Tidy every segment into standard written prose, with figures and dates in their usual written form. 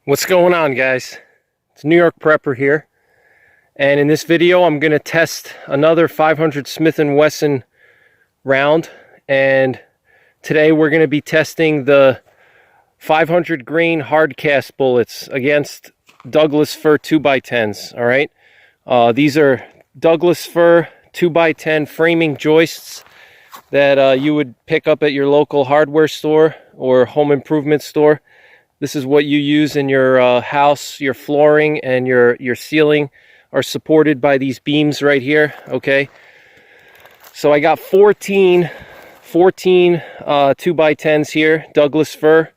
What's going on, guys? It's New York Prepper here, and in this video I'm going to test another 500 Smith & Wesson round, and today we're going to be testing the 500 grain Hardcast bullets against Douglas fir 2x10s. all right, these are Douglas fir 2x10 framing joists that you would pick up at your local hardware store or home improvement store. This is what you use in your house. Your flooring and your ceiling are supported by these beams right here, okay? So I got 14 2x10s here, Douglas fir,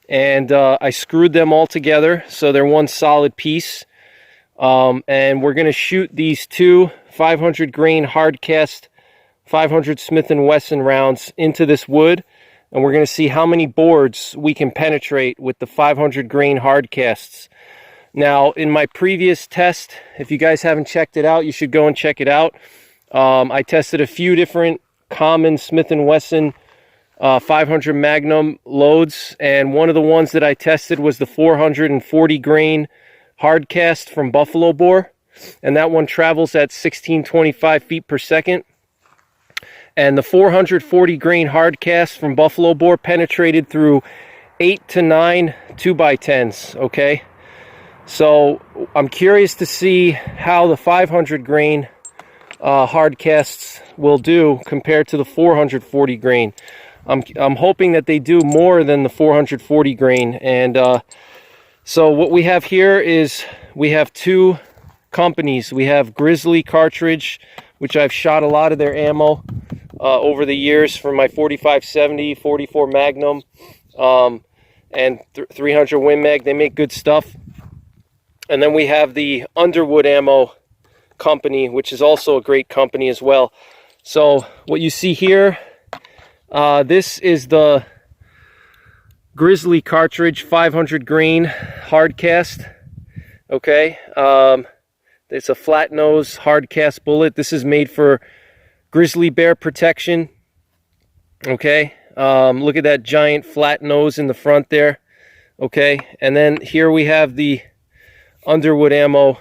and I screwed them all together so they're one solid piece. And we're going to shoot these two 500 grain Hardcast 500 Smith & Wesson rounds into this wood. And we're going to see how many boards we can penetrate with the 500 grain Hardcasts. Now, in my previous test, if you guys haven't checked it out, you should go and check it out. I tested a few different common Smith & Wesson 500 Magnum loads, and one of the ones that I tested was the 440 grain Hardcast from Buffalo Bore, and that one travels at 1625 feet per second. And the 440 grain Hardcast from Buffalo Bore penetrated through 8 to 9 2x10s, okay? So I'm curious to see how the 500 grain Hardcasts will do compared to the 440 grain. I'm hoping that they do more than the 440 grain. And so what we have here is we have two companies. We have Grizzly cartridge, which I've shot a lot of their ammo over the years from my 45-70, 44 Magnum, and 300 Win Mag. They make good stuff. And then we have the Underwood ammo company, which is also a great company as well. So what you see here, this is the Grizzly cartridge 500 grain Hardcast. Okay, it's a flat nose Hardcast bullet. This is made for grizzly bear protection. Okay, look at that giant flat nose in the front there. Okay, and then here we have the Underwood ammo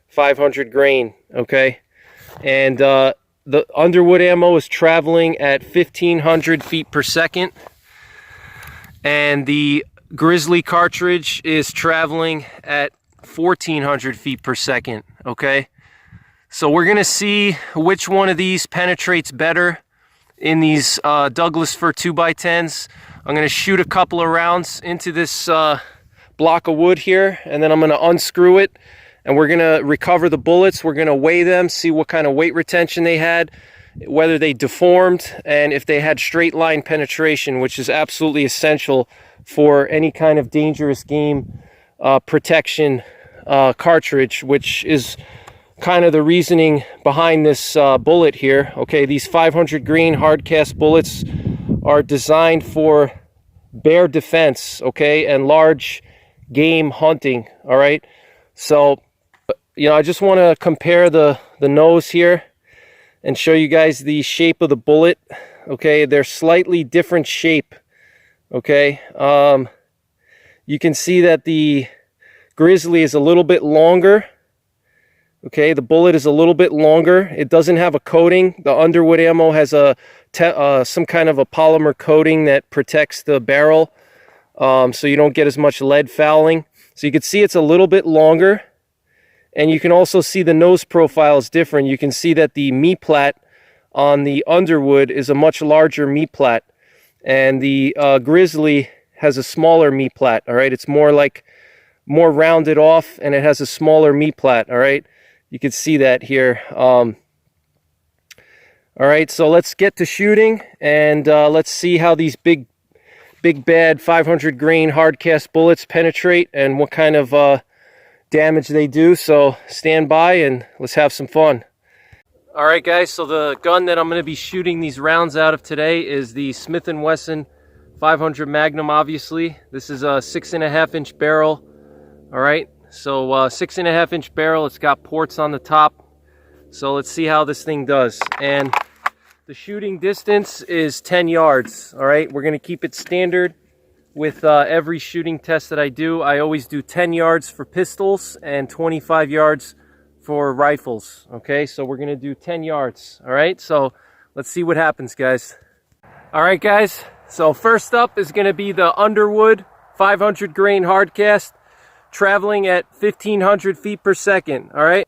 500 grain. Okay, and the Underwood ammo is traveling at 1500 feet per second, and the Grizzly cartridge is traveling at 1400 feet per second. Okay, so we're gonna see which one of these penetrates better in these Douglas fir 2x10s. I'm gonna shoot a couple of rounds into this block of wood here, and then I'm gonna unscrew it, and we're gonna recover the bullets. We're gonna weigh them, see what kind of weight retention they had, whether they deformed, and if they had straight line penetration, which is absolutely essential for any kind of dangerous game protection cartridge, which is kind of the reasoning behind this bullet here. Okay, these 500 grain Hardcast bullets are designed for bear defense, okay, and large game hunting. All right, so you know, I just want to compare the nose here and show you guys the shape of the bullet. Okay, they're slightly different shape. Okay, you can see that the Grizzly is a little bit longer. Okay, the bullet is a little bit longer. It doesn't have a coating. The Underwood ammo has some kind of a polymer coating that protects the barrel, so you don't get as much lead fouling. So you can see it's a little bit longer, and you can also see the nose profile is different. You can see that the me-plat on the Underwood is a much larger me-plat, and the Grizzly has a smaller me-plat. All right, it's more rounded off, and it has a smaller me-plat. All right, you can see that here. All right, so let's get to shooting, and let's see how these big bad 500 grain Hardcast bullets penetrate and what kind of damage they do. So stand by and let's have some fun. All right, guys, so the gun that I'm going to be shooting these rounds out of today is the Smith & Wesson 500 Magnum. Obviously, this is a 6.5-inch barrel. All right, so 6.5-inch barrel. It's got ports on the top. So let's see how this thing does. And the shooting distance is 10 yards. All right, we're going to keep it standard. with every shooting test that I do. I always do 10 yards for pistols and 25 yards for rifles. Okay, so we're gonna do 10 yards. All right, so let's see what happens, guys. All right, guys, so first up is gonna be the Underwood 500 grain hardcast, traveling at 1,500 feet per second. All right.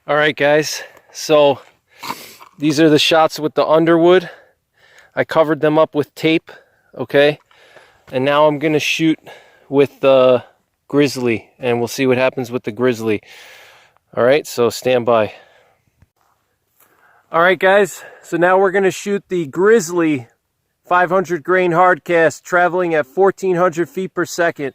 All right, guys, so these are the shots with the Underwood. I covered them up with tape, okay? And now I'm gonna shoot with the Grizzly, and we'll see what happens with the Grizzly. All right, so stand by. All right, guys, so now we're gonna shoot the Grizzly 500 grain hardcast, traveling at 1,400 feet per second.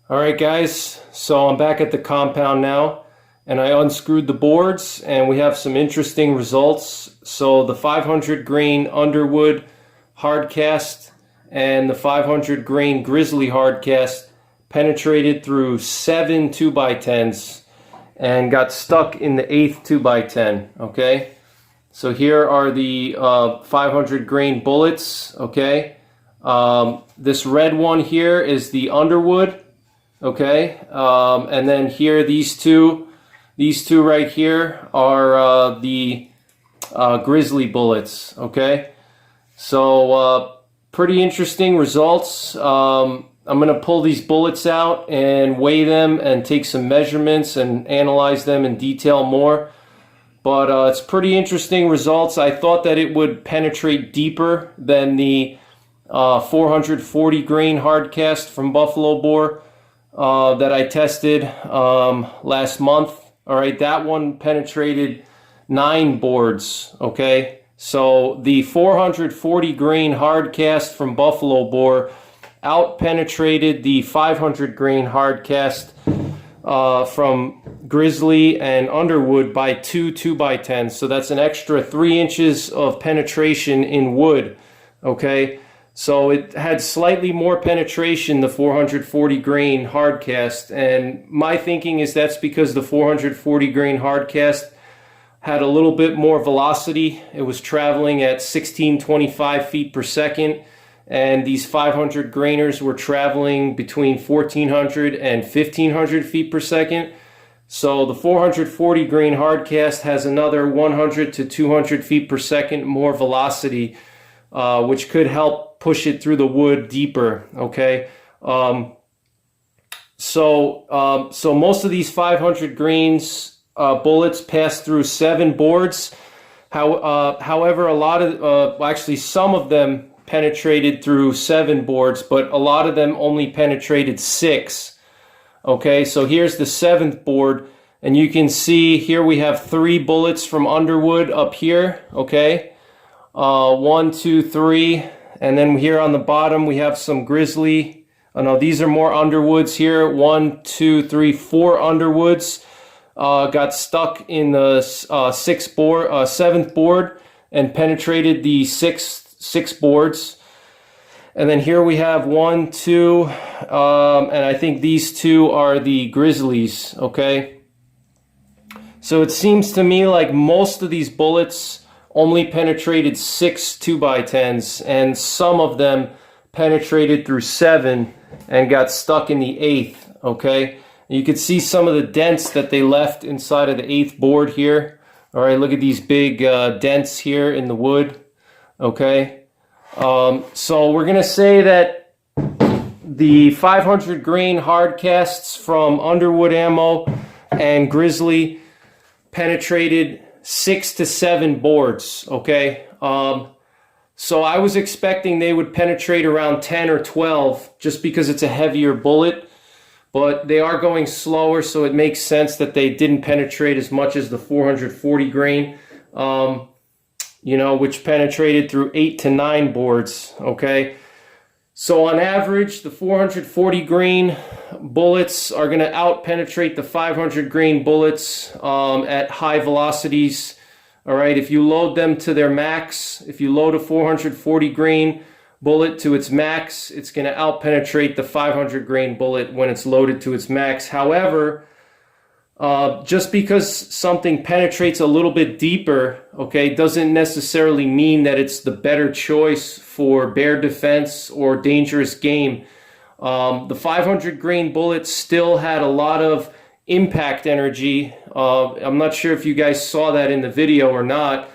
All right, guys, so I'm back at the compound now, and I unscrewed the boards, and we have some interesting results. So the 500 grain Underwood hardcast and the 500 grain Grizzly hardcast penetrated through 7 2x10s and got stuck in the 8th 2x10, okay? So here are the 500 grain bullets, okay? This red one here is the Underwood, okay, and then here these two right here are the Grizzly bullets, okay. So pretty interesting results. I'm going to pull these bullets out and weigh them and take some measurements and analyze them in detail more. But it's pretty interesting results. I thought that it would penetrate deeper than the 440 grain hardcast from Buffalo Boar that I tested last month. All right, that one penetrated 9 boards, okay? So the 440 grain hardcast from Buffalo Boar out-penetrated the 500 grain hardcast from Grizzly and Underwood by 2 2x10s. So that's an extra 3 inches of penetration in wood, okay? So it had slightly more penetration, the 440 grain hardcast, and my thinking is that's because the 440 grain hardcast had a little bit more velocity. It was traveling at 1625 feet per second, and these 500 grainers were traveling between 1400 and 1500 feet per second. So the 440 grain hardcast has another 100 to 200 feet per second more velocity, which could help push it through the wood deeper, okay? So most of these 500 grains bullets pass through 7 boards. However, a lot of, actually some of them penetrated through 7 boards, but a lot of them only penetrated 6. Okay, so here's the 7th board, and you can see here we have 3 bullets from Underwood up here, okay? 1, 2, 3, and then here on the bottom we have some Grizzly. Oh no, these are more Underwoods here. 1, 2, 3, 4 Underwoods got stuck in the 7th board and penetrated the 6 boards. And then here we have 1, 2, and I think these 2 are the Grizzlies, okay? So it seems to me like most of these bullets only penetrated 6 2x10s, and some of them penetrated through 7 and got stuck in the 8th, okay? You can see some of the dents that they left inside of the 8th board here. All right, look at these big dents here in the wood, okay? So we're going to say that the 500 grain hardcasts from Underwood Ammo and Grizzly penetrated 6 to 7 boards, okay? So I was expecting they would penetrate around 10 or 12 just because it's a heavier bullet, but they are going slower, so it makes sense that they didn't penetrate as much as the 440 grain, you know, which penetrated through 8 to 9 boards, okay? So on average, the 440 grain bullets are going to out-penetrate the 500 grain bullets at high velocities. All right, if you load them to their max, if you load a 440 grain bullet to its max, it's going to out-penetrate the 500 grain bullet when it's loaded to its max. However, just because something penetrates a little bit deeper, okay, doesn't necessarily mean that it's the better choice for bear defense or dangerous game. The 500 grain bullet still had a lot of impact energy. I'm not sure if you guys saw that in the video or not,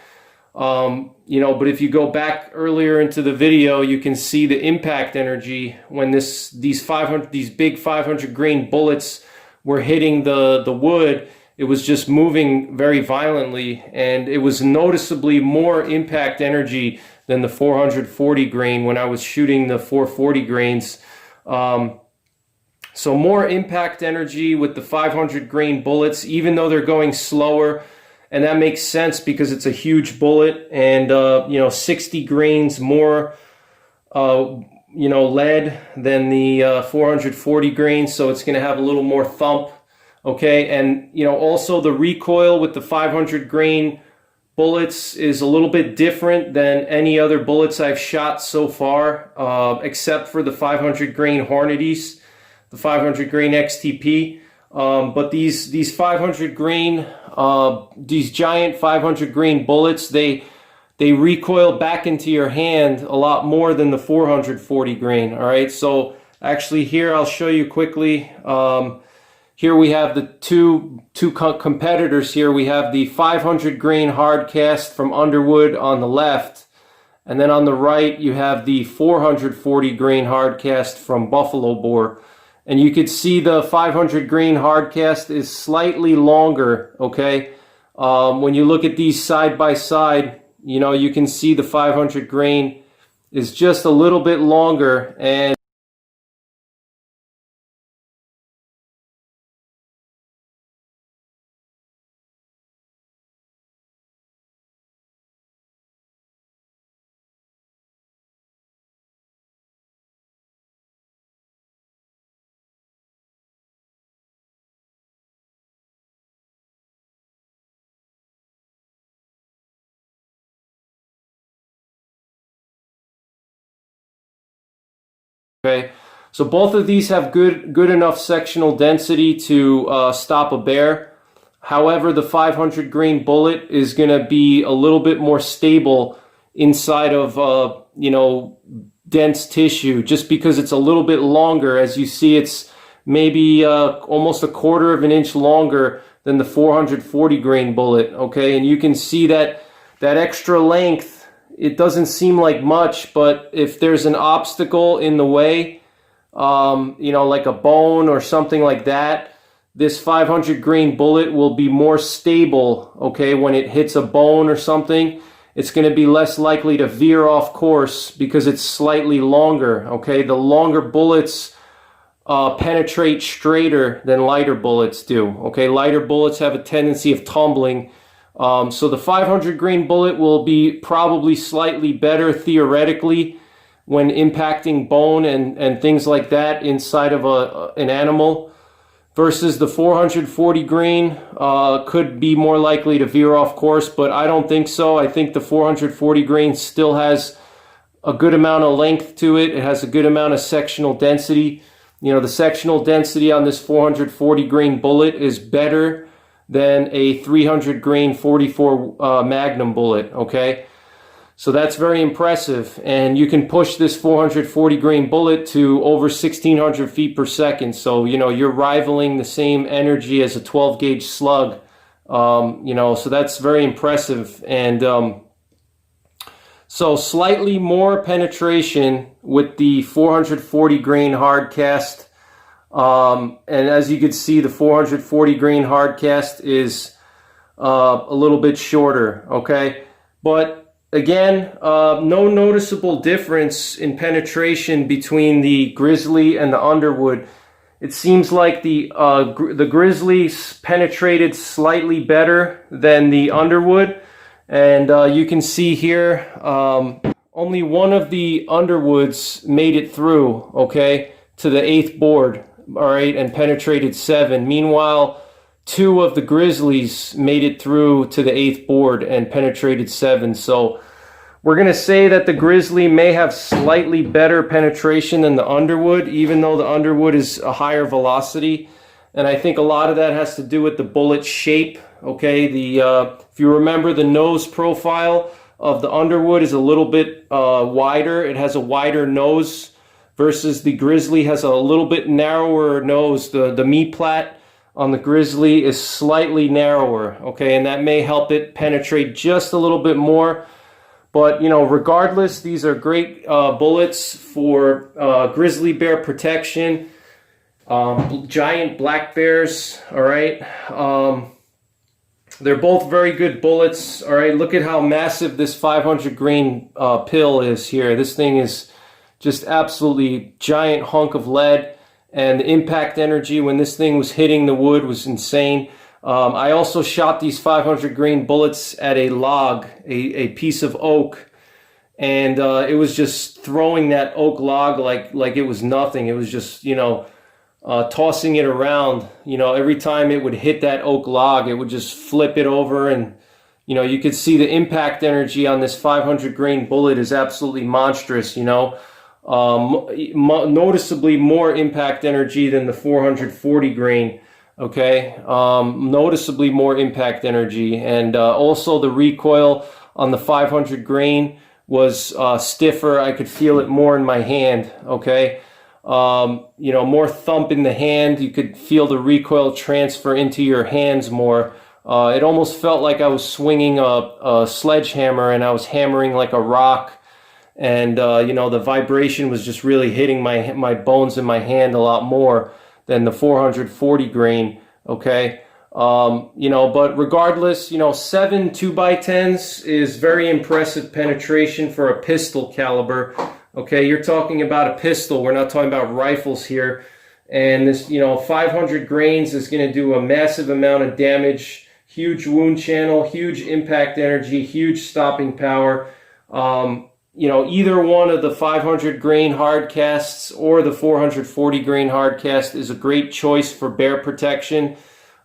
you know, but if you go back earlier into the video, you can see the impact energy when these big 500 grain bullets were hitting the wood. It was just moving very violently, and it was noticeably more impact energy than the 440 grain when I was shooting the 440 grains. So more impact energy with the 500 grain bullets, even though they're going slower, and that makes sense because it's a huge bullet, and you know, 60 grains more you know, lead than the 440 grains, so it's going to have a little more thump, okay? And you know, also the recoil with the 500 grain bullets is a little bit different than any other bullets I've shot so far, except for the 500 grain Hornadies, the 500 grain XTP. But these 500 grain, these giant 500 grain bullets, they they recoil back into your hand a lot more than the 440 grain. All right, so actually here I'll show you quickly. Here we have the two competitors here. We have the 500 grain Hardcast from Underwood on the left, and then on the right you have the 440 grain Hardcast from Buffalo Boar. And you could see the 500 grain Hardcast is slightly longer, okay? When you look at these side by side, you know, you can see the 500 grain is just a little bit longer. And okay, so both of these have good enough sectional density to stop a bear. However, the 500 grain bullet is going to be a little bit more stable inside of you know, dense tissue, just because it's a little bit longer. As you see, it's maybe almost a quarter of an inch longer than the 440 grain bullet. Okay, and you can see that extra length. It doesn't seem like much, but if there's an obstacle in the way, you know, like a bone or something like that, this 500 grain bullet will be more stable, okay? When it hits a bone or something, it's going to be less likely to veer off course because it's slightly longer, okay? The longer bullets penetrate straighter than lighter bullets do, okay? Lighter bullets have a tendency of tumbling. So the 500 grain bullet will be probably slightly better theoretically when impacting bone and things like that inside of an animal, versus the 440 grain could be more likely to veer off course, but I don't think so. I think the 440 grain still has a good amount of length to it. It has a good amount of sectional density. You know, the sectional density on this 440 grain bullet is better than a 300 grain 44 Magnum bullet, okay? So that's very impressive, and you can push this 440 grain bullet to over 1600 feet per second, so you know, you're rivaling the same energy as a 12 gauge slug, you know, so that's very impressive. And so slightly more penetration with the 440 grain Hardcast. And as you can see, the 440 grain Hardcast is a little bit shorter, okay? But again, no noticeable difference in penetration between the Grizzly and the Underwood. It seems like the Grizzly penetrated slightly better than the Underwood. And you can see here, only one of the Underwoods made it through, okay, to the 8th board. All right, and penetrated 7. Meanwhile, 2 of the Grizzlies made it through to the 8th board and penetrated 7. So we're going to say that the Grizzly may have slightly better penetration than the Underwood, even though the Underwood is a higher velocity. And I think a lot of that has to do with the bullet shape. Okay, if you remember, the nose profile of the Underwood is a little bit wider. It has a wider nose, versus the Grizzly has a little bit narrower nose. The meat plat on the Grizzly is slightly narrower, okay, and that may help it penetrate just a little bit more. But, you know, regardless, these are great bullets for grizzly bear protection, giant black bears, all right. They're both very good bullets, all right. Look at how massive this 500 grain pill is here. This thing is just absolutely giant hunk of lead, and the impact energy when this thing was hitting the wood was insane. I also shot these 500 grain bullets at a log, a piece of oak, and it was just throwing that oak log like it was nothing. It was just, you know, tossing it around. You know, every time it would hit that oak log, it would just flip it over, and you know, you could see the impact energy on this 500 grain bullet is absolutely monstrous, you know. Noticeably more impact energy than the 440 grain, okay? Noticeably more impact energy, and also the recoil on the 500 grain was stiffer. I could feel it more in my hand, okay? You know, more thump in the hand. You could feel the recoil transfer into your hands more. It almost felt like I was swinging a sledgehammer and I was hammering like a rock. And, you know, the vibration was just really hitting my bones in my hand a lot more than the 440 grain, okay? You know, but regardless, you know, 7 2x10s is very impressive penetration for a pistol caliber. Okay, you're talking about a pistol. We're not talking about rifles here. And this, you know, 500 grains is going to do a massive amount of damage, huge wound channel, huge impact energy, huge stopping power. You know, either one of the 500 grain hardcasts or the 440 grain hardcast is a great choice for bear protection.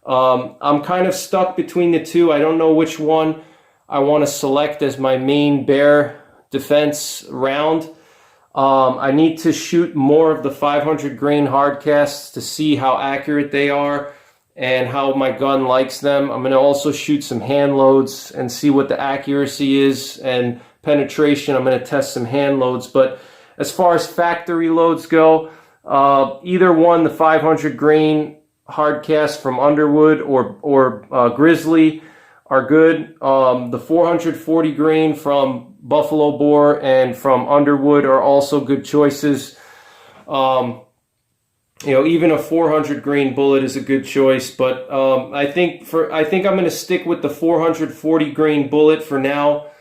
I'm kind of stuck between the two. I don't know which one I want to select as my main bear defense round. I need to shoot more of the 500 grain hardcasts to see how accurate they are and how my gun likes them. I'm going to also shoot some hand loads and see what the accuracy is and penetration. I'm going to test some hand loads. But as far as factory loads go, either one, the 500 grain hardcast from Underwood or Grizzly are good. The 440 grain from Buffalo Bore and from Underwood are also good choices. You know, even a 400 grain bullet is a good choice, but I think I'm going to stick with the 440 grain bullet for now,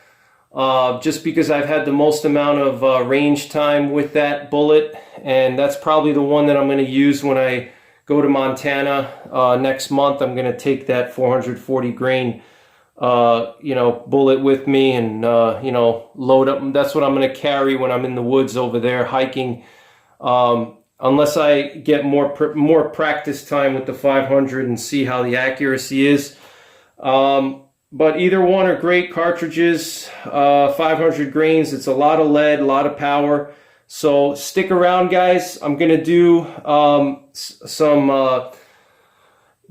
just because I've had the most amount of range time with that bullet, and that's probably the one that I'm going to use when I go to Montana next month. I'm going to take that 440 grain you know, bullet with me and you know, load up. That's what I'm going to carry when I'm in the woods over there hiking, unless I get more practice time with the 500 and see how the accuracy is. But either one are great cartridges. 500 grains, it's a lot of lead, a lot of power. So stick around, guys. I'm going to do some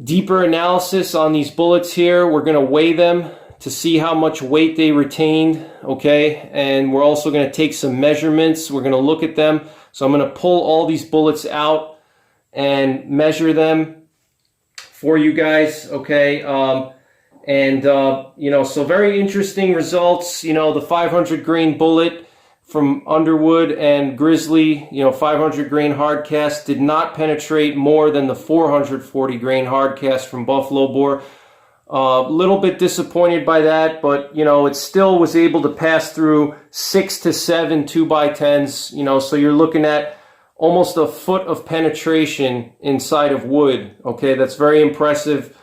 deeper analysis on these bullets here. We're going to weigh them to see how much weight they retained, okay? And we're also going to take some measurements. We're going to look at them. So I'm going to pull all these bullets out and measure them for you guys, okay? You know, so very interesting results. You know, the 500 grain bullet from Underwood and Grizzly, you know, 500 grain hardcast did not penetrate more than the 440 grain hardcast from Buffalo Bore. A little bit disappointed by that, but, you know, it still was able to pass through 6 to 7 2x10s, you know, so you're looking at almost a foot of penetration inside of wood, okay? That's very impressive.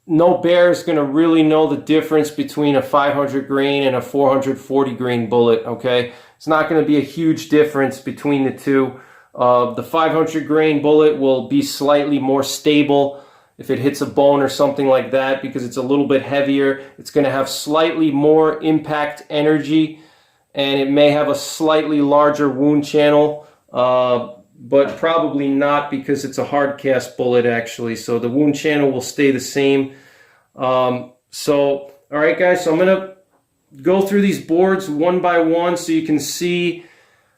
No bear is going to really know the difference between a 500 grain and a 440 grain bullet, okay? It's not going to be a huge difference between the two. The 500 grain bullet will be slightly more stable if it hits a bone or something like that, because it's a little bit heavier. It's going to have slightly more impact energy, and it may have a slightly larger wound channel, but probably not, because it's a hard cast bullet actually. So the wound channel will stay the same. All right, guys, so I'm going to go through these boards one by one so you can see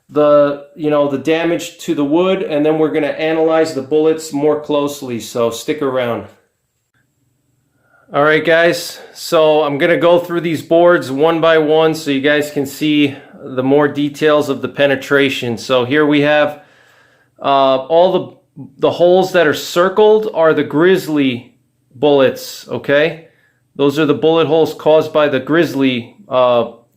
the damage to the wood, and then we're going to analyze the bullets more closely, so stick around. All right, guys, so I'm going to go through these boards one by one so you guys can see the more details of the penetration. So here we have all the holes that are circled are the Grizzly bullets, okay? Those are the bullet holes caused by the Grizzly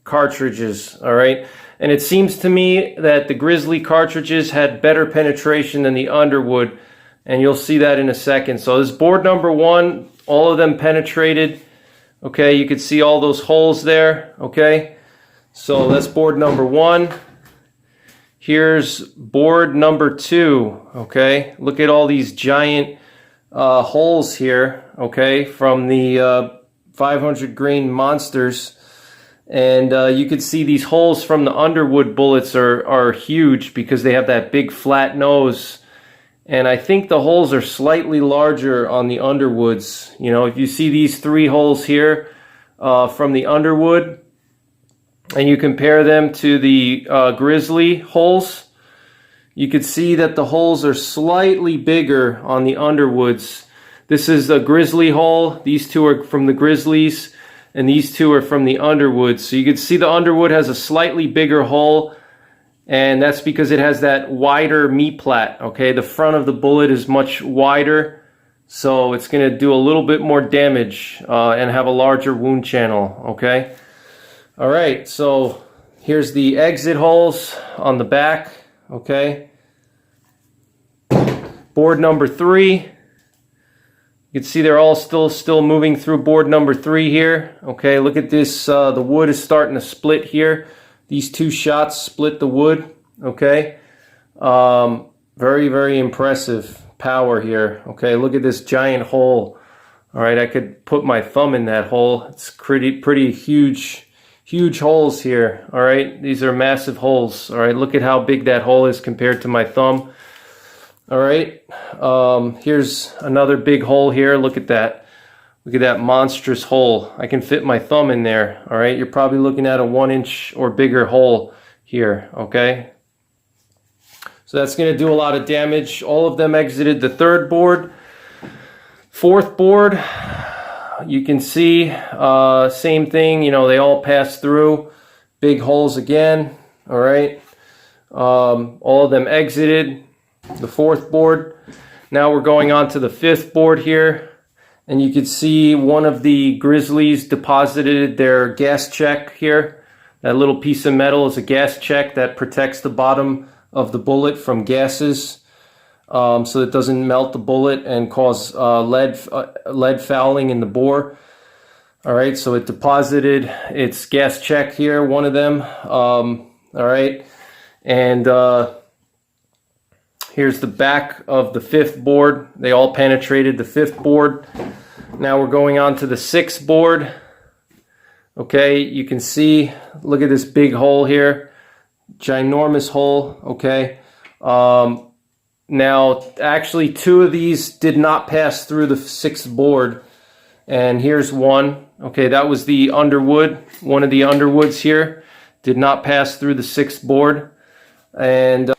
cartridges, all right? And it seems to me that the Grizzly cartridges had better penetration than the Underwood, and you'll see that in a second. So this board number one, all of them penetrated, okay? You can see all those holes there, okay? So that's board number one. Here's board number two, okay? Look at all these giant holes here, okay, from the 500 grain monsters. And you can see these holes from the Underwood bullets are huge because they have that big flat nose. And I think the holes are slightly larger on the Underwoods. You know, if you see these three holes here from the Underwood, and you compare them to the Grizzly holes, you could see that the holes are slightly bigger on the Underwoods. This is a Grizzly hole. These two are from the Grizzlies, and these two are from the Underwoods. So you can see the Underwood has a slightly bigger hole, and that's because it has that wider meat plat. Okay, the front of the bullet is much wider, so it's going to do a little bit more damage and have a larger wound channel. Okay. All right, so here's the exit holes on the back, okay? Board number 3. You can see they're all still moving through board number 3 here. Okay, look at this, the wood is starting to split here. These two shots split the wood, okay? Very, very impressive power here. Okay, look at this giant hole. All right, I could put my thumb in that hole. It's pretty huge holes here. All right, these are massive holes. All right, look at how big that hole is compared to my thumb. All right, here's another big hole here. Look at that. Look at that monstrous hole. I can fit my thumb in there. All right, you're probably looking at a 1-inch or bigger hole here. Okay, so that's going to do a lot of damage. All of them exited the 3rd board. 4th board, you can see same thing, you know, they all pass through. Big holes again. All right, all of them exited the 4th board. Now we're going on to the 5th board here, and you can see one of the Grizzlies deposited their gas check here. That little piece of metal is a gas check that protects the bottom of the bullet from gases, so it doesn't melt the bullet and cause lead fouling in the bore. All right, so it deposited its gas check here, one of them. All right, and here's the back of the 5th board. They all penetrated the 5th board. Now we're going on to the 6th board. Okay, you can see, look at this big hole here. Ginormous hole, okay. Now, actually, 2 of these did not pass through the 6th board. And here's one. Okay, that was the Underwood. One of the Underwoods here did not pass through the 6th board. And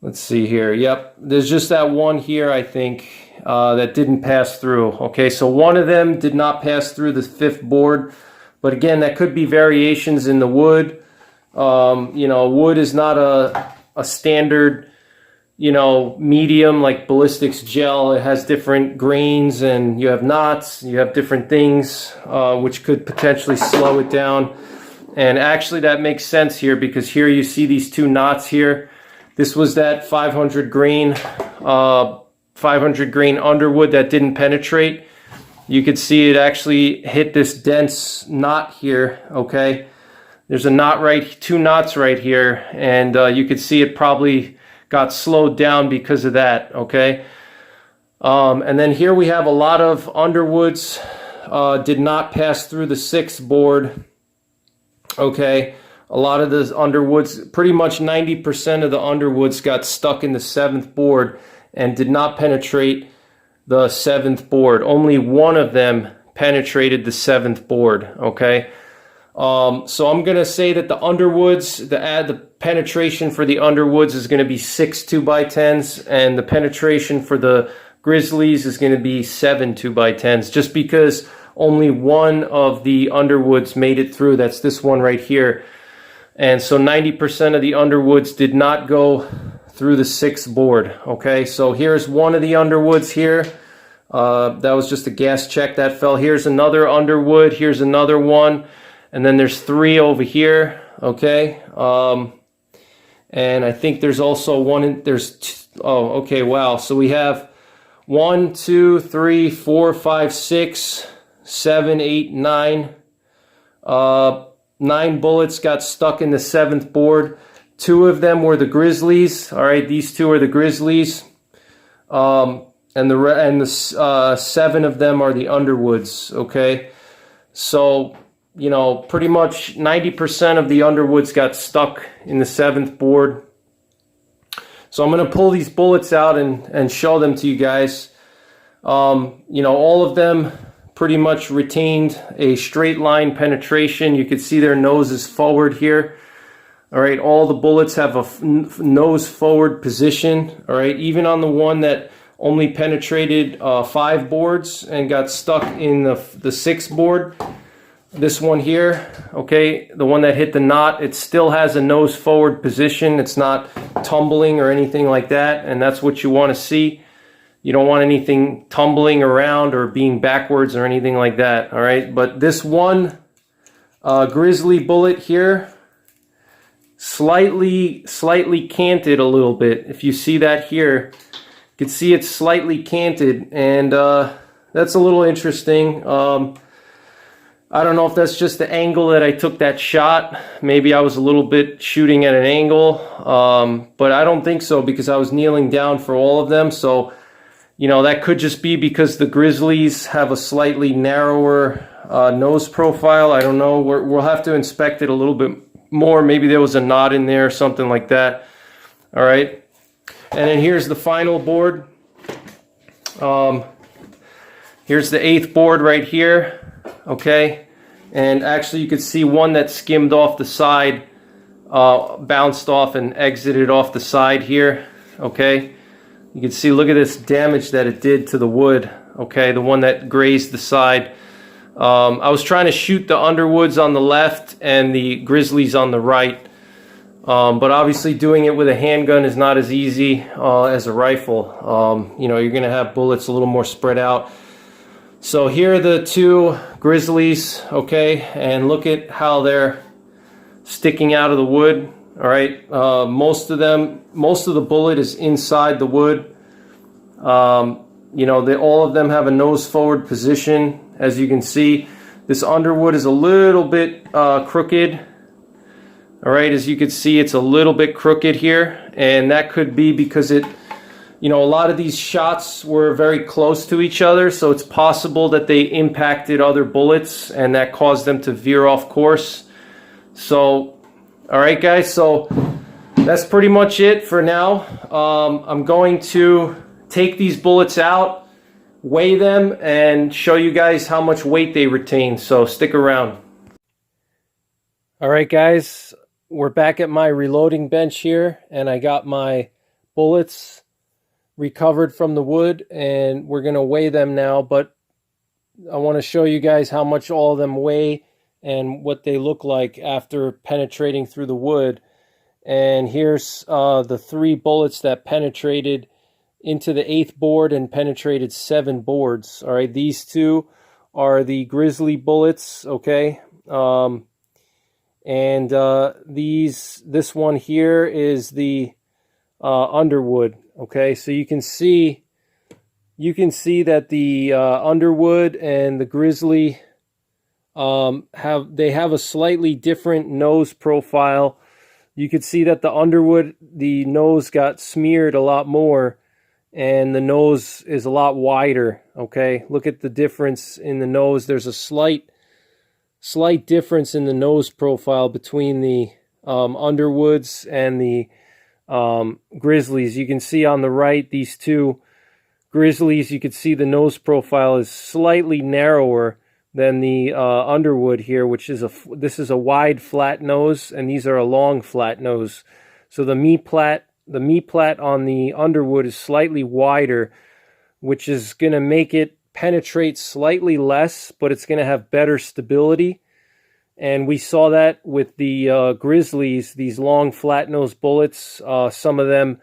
let's see here. Yep, there's just that one here, I think, that didn't pass through. Okay, so one of them did not pass through the 5th board. But again, that could be variations in the wood. You know, wood is not a standard, you know, medium like ballistics gel. It has different grains, and you have knots, you have different things which could potentially slow it down. And actually that makes sense here, because here you see these 2 knots here. This was that 500 grain Underwood that didn't penetrate. You could see it actually hit this dense knot here. Okay, there's a knot right, 2 knots right here, and you could see it probably got slowed down because of that. Okay, and then here we have a lot of Underwoods did not pass through the 6th board. Okay, a lot of the Underwoods, pretty much 90% of the Underwoods got stuck in the 7th board and did not penetrate the 7th board. Only one of them penetrated the 7th board. Okay, so I'm going to say that the Underwoods, the penetration for the Underwoods is going to be 6 2x10s, and the penetration for the Grizzlies is going to be 7 2x10s, just because only one of the Underwoods made it through. That's this one right here. And so 90% of the Underwoods did not go through the 6th board. Okay, so here's one of the Underwoods here. That was just a gas check that fell. Here's another Underwood. Here's another one. And then there's 3 over here. Okay, and I think there's also one, oh, okay, wow. So we have 1, 2, 3, 4, 5, 6, 7, 8, 9. 9 bullets got stuck in the 7th board. 2 of them were the Grizzlies. All right, these 2 are the Grizzlies. And the 7 of them are the Underwoods. Okay, so, you know, pretty much 90% of the Underwoods got stuck in the 7th board. So I'm going to pull these bullets out and show them to you guys. You know, all of them pretty much retained a straight line penetration. You can see their nose is forward here. All right, all the bullets have a nose forward position. All right, even on the one that only penetrated 5 boards and got stuck in the 6th board, this one here, okay, the one that hit the knot, it still has a nose forward position. It's not tumbling or anything like that, and that's what you want to see. You don't want anything tumbling around or being backwards or anything like that. All right, but this one Grizzly bullet here, slightly canted a little bit. If you see that here, you can see it's slightly canted, and that's a little interesting. I don't know if that's just the angle that I took that shot. Maybe I was a little bit shooting at an angle, but I don't think so, because I was kneeling down for all of them. So, you know, that could just be because the Grizzlies have a slightly narrower nose profile. I don't know. We'll have to inspect it a little bit more. Maybe there was a knot in there or something like that. All right. And then here's the final board. Here's the 8th board right here. Okay, and actually you could see one that skimmed off the side, bounced off and exited off the side here. Okay, you can see, look at this damage that it did to the wood. Okay, the one that grazed the side. I was trying to shoot the Underwoods on the left and the Grizzlies on the right, but obviously doing it with a handgun is not as easy as a rifle. You know, you're going to have bullets a little more spread out. So here are the 2 Grizzlies, okay, and look at how they're sticking out of the wood. All right, most of the bullet is inside the wood. You know, all of them have a nose forward position. As you can see, this Underwood is a little bit crooked. All right, as you can see, it's a little bit crooked here, and that could be because you know, a lot of these shots were very close to each other, so it's possible that they impacted other bullets and that caused them to veer off course. So, all right, guys, so that's pretty much it for now. I'm going to take these bullets out, weigh them, and show you guys how much weight they retain, so stick around. All right, guys, we're back at my reloading bench here, and I got my bullets recovered from the wood, and we're going to weigh them now, but I want to show you guys how much all of them weigh and what they look like after penetrating through the wood. And here's the 3 bullets that penetrated into the 8th board and penetrated 7 boards. All right, these 2 are the Grizzly bullets, okay, and this one here is the Underwood. Okay, so you can see that the Underwood and the Grizzly have a slightly different nose profile. You could see that the Underwood, the nose got smeared a lot more, and the nose is a lot wider. Okay, look at the difference in the nose. There's a slight difference in the nose profile between the Underwoods and the Grizzlies. You can see on the right, these 2 Grizzlies, you can see the nose profile is slightly narrower than the Underwood here, which is this is a wide flat nose, and these are a long flat nose. So the me plat on the Underwood is slightly wider, which is going to make it penetrate slightly less, but it's going to have better stability. And we saw that with the Grizzlies, these long flat-nosed bullets. Some of them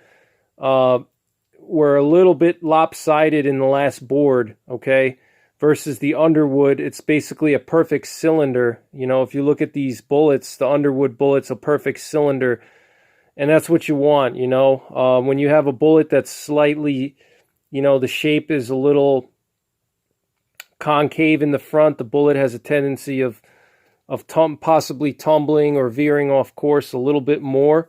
were a little bit lopsided in the last board, okay? Versus the Underwood, it's basically a perfect cylinder. You know, if you look at these bullets, the Underwood bullet's a perfect cylinder. And that's what you want, you know? When you have a bullet that's slightly, you know, the shape is a little concave in the front, the bullet has a tendency of possibly tumbling or veering off course a little bit more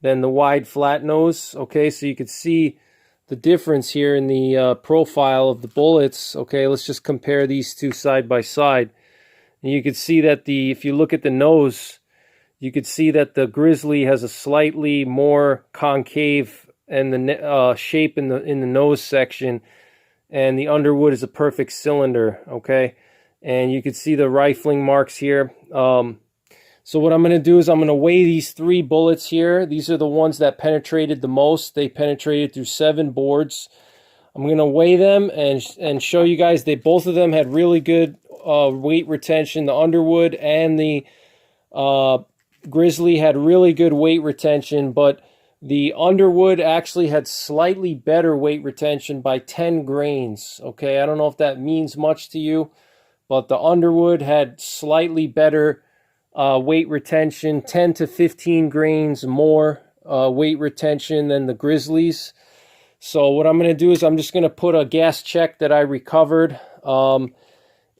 than the wide flat nose. Okay, so you could see the difference here in the profile of the bullets. Okay, let's just compare these 2 side by side. And you could see that if you look at the nose, you could see that the Grizzly has a slightly more concave and the shape in the nose section, and the Underwood is a perfect cylinder, okay? And you can see the rifling marks here. So what I'm going to do is I'm going to weigh these 3 bullets here. These are the ones that penetrated the most. They penetrated through 7 boards. I'm going to weigh them and show you guys that both of them had really good weight retention. The Underwood and the Grizzly had really good weight retention, but the Underwood actually had slightly better weight retention by 10 grains. Okay, I don't know if that means much to you, but the Underwood had slightly better weight retention, 10 to 15 grains more weight retention than the Grizzlies. So what I'm going to do is I'm just going to put a gas check that I recovered, and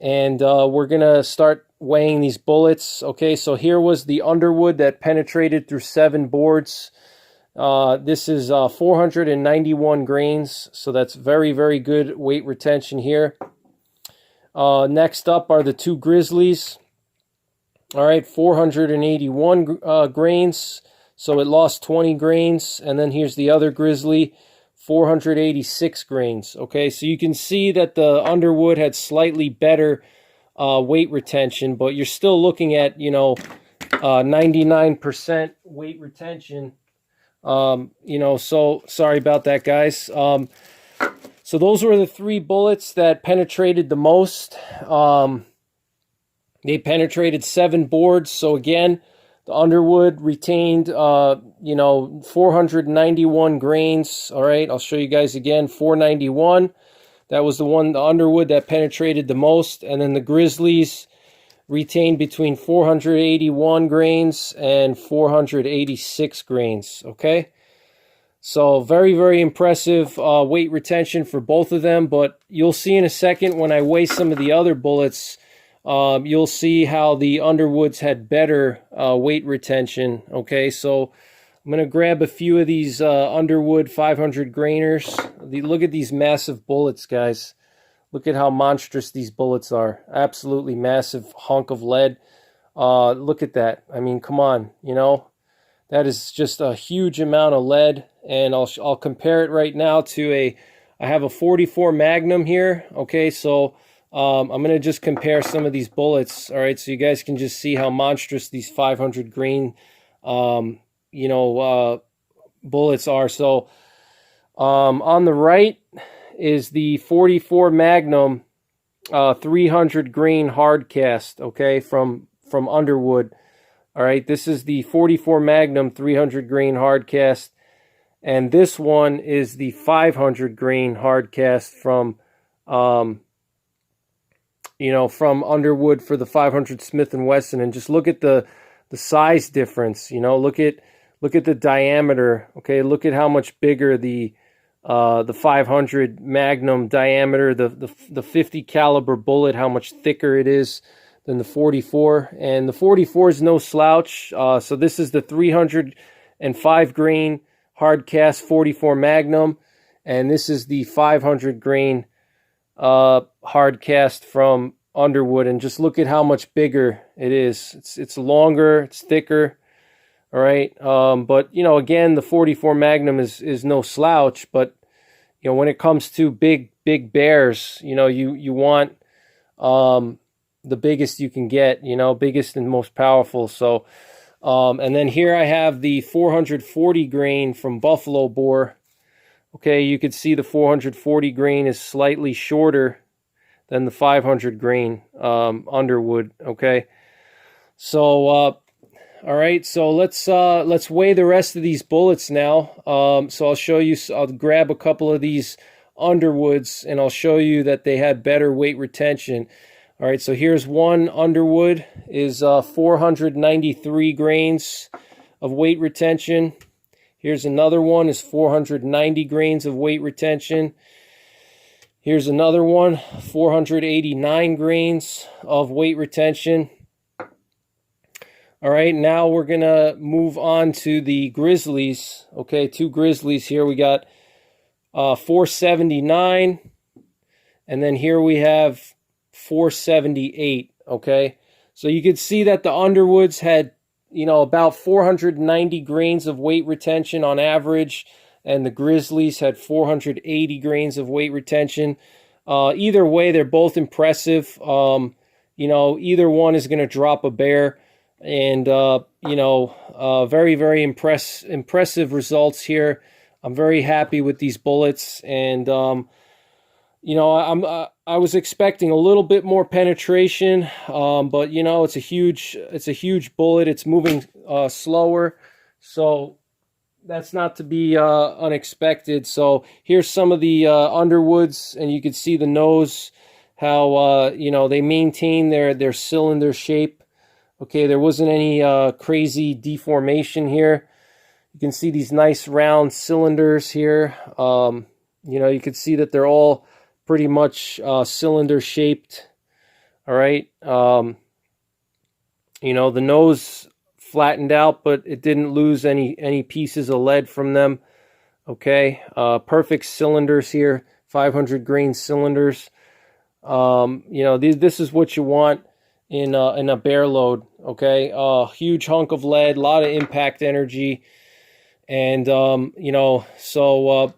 we're going to start weighing these bullets. Okay, so here was the Underwood that penetrated through 7 boards. This is 491 grains, so that's very, very good weight retention here. Next up are the 2 Grizzlies. All right, 481 grains, so it lost 20 grains. And then here's the other Grizzly, 486 grains. Okay, so you can see that the Underwood had slightly better weight retention, but you're still looking at, 99% weight retention. So sorry about that, guys. So those were the 3 bullets that penetrated the most. They penetrated 7 boards. So again, the Underwood retained, 491 grains. All right, I'll show you guys again, 491. That was the Underwood that penetrated the most. And then the Grizzlies retained between 481 grains and 486 grains. Okay, so very, very impressive weight retention for both of them. But you'll see in a second when I weigh some of the other bullets, you'll see how the Underwoods had better weight retention. Okay, so I'm going to grab a few of these Underwood 500 grainers. Look at these massive bullets, guys. Look at how monstrous these bullets are. Absolutely massive hunk of lead. Look at that. I mean, come on, that is just a huge amount of lead. And I'll compare it right now to I have a 44 Magnum here. Okay, so I'm going to just compare some of these bullets. All right, so you guys can just see how monstrous these 500 grain, bullets are. So on the right is the 44 Magnum 300 grain Hardcast, okay, from Underwood. All right, this is the 44 Magnum 300 grain Hardcast, and this one is the 500 grain Hardcast from from Underwood for the 500 Smith & Wesson. And just look at the size difference. Look at the diameter. Okay, look at how much bigger the 500 Magnum diameter, the 50 caliber bullet, how much thicker it is than the 44. And the 44 is no slouch. So this is the 305 grain Hardcast 44 Magnum, and this is the 500 grain Hardcast from Underwood. And just look at how much bigger it is. It's longer, it's thicker. All right, but again, the 44 Magnum is no slouch. But when it comes to big bears, you want the biggest you can get. Biggest and most powerful. So, and then here I have the 440 grain from Buffalo Boar. Okay, you could see the 440 grain is slightly shorter than the 500 grain Underwood. Okay, so. All right, so let's weigh the rest of these bullets now. So I'll show you. I'll grab a couple of these Underwoods, and I'll show you that they had better weight retention. All right, so here's one Underwood is 493 grains of weight retention. Here's another one is 490 grains of weight retention. Here's another one, 489 grains of weight retention. All right, now we're going to move on to the Grizzlies. Okay, 2 Grizzlies here. We got 479, and then here we have 478, okay? So you could see that the Underwoods had, about 490 grains of weight retention on average, and the Grizzlies had 480 grains of weight retention. Either way, they're both impressive. You know, either one is going to drop a bear. And, you know, very, very impressive results here. I'm very happy with these bullets. And, you know, I was expecting a little bit more penetration, but, you know, it's a huge bullet. It's moving slower. So that's not to be unexpected. So here's some of the Underwoods, and you can see the nose, how you know, they maintain their cylinder shape. Okay, there wasn't any crazy deformation here. You can see these nice round cylinders here. You know, you can see that they're all pretty much cylinder shaped. All right. You know, the nose flattened out, but it didn't lose any pieces of lead from them. Okay, perfect cylinders here, 500 grain cylinders. You know, this is what you want in a bear load. Okay, huge hunk of lead, a lot of impact energy, and you know, so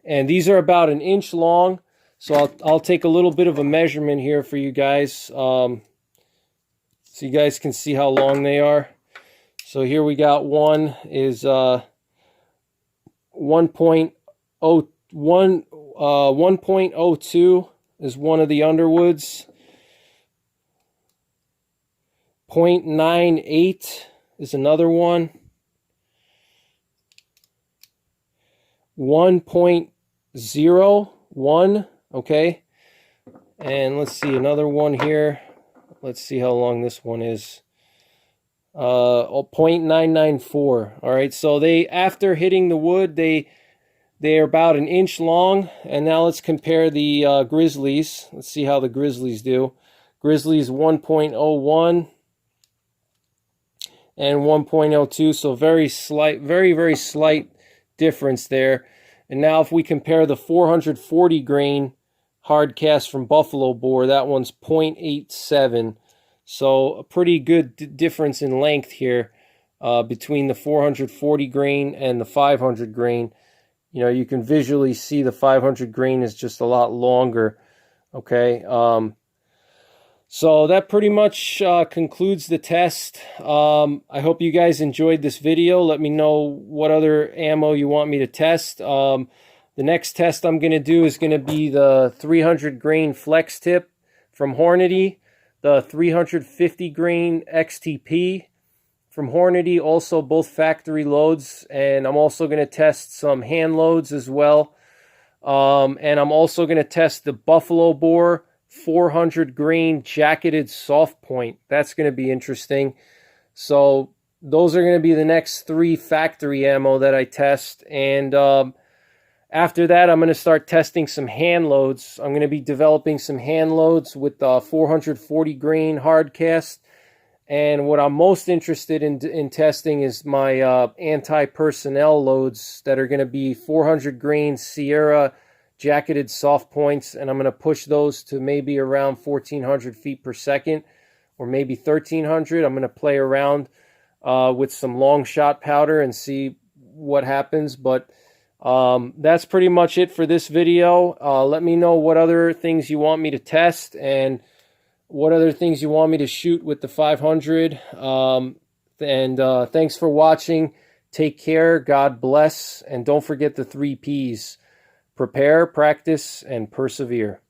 and these are about 1 inch long. So I'll take a little bit of a measurement here for you guys, so you guys can see how long they are. So here we got one is 1.02 is one of the Underwoods. 0.98 is another one. 1.01, okay. And let's see another one here. Let's see how long this one is. 0.994. All right, so they, after hitting the wood, they're about 1 inch long. And now let's compare the Grizzlies. Let's see how the Grizzlies do. Grizzlies 1.01 and 1.02, so very slight, very slight difference there. And now if we compare the 440 grain Hardcast from Buffalo Bore, that one's 0.87. So a pretty good difference in length here between the 440 grain and the 500 grain. You know, you can visually see the 500 grain is just a lot longer. Okay, so that pretty much concludes the test. I hope you guys enjoyed this video. Let me know what other ammo you want me to test. The next test I'm going to do is going to be the 300 grain flex tip from Hornady, the 350 grain XTP from Hornady, also both factory loads, and I'm also going to test some hand loads as well. And I'm also going to test the Buffalo Bore 400 grain jacketed soft point. That's going to be interesting. So those are going to be the next 3 factory ammo that I test. And after that, I'm going to start testing some hand loads. I'm going to be developing some hand loads with 440 grain Hardcast. And what I'm most interested in testing is my anti-personnel loads that are going to be 400 grain Sierra jacketed soft points. And I'm going to push those to maybe around 1,400 feet per second or maybe 1,300. I'm going to play around with some long shot powder and see what happens. But that's pretty much it for this video. Let me know what other things you want me to test and what other things you want me to shoot with the 500. Thanks for watching. Take care. God bless. And don't forget the 3 Ps. Prepare, practice, and persevere.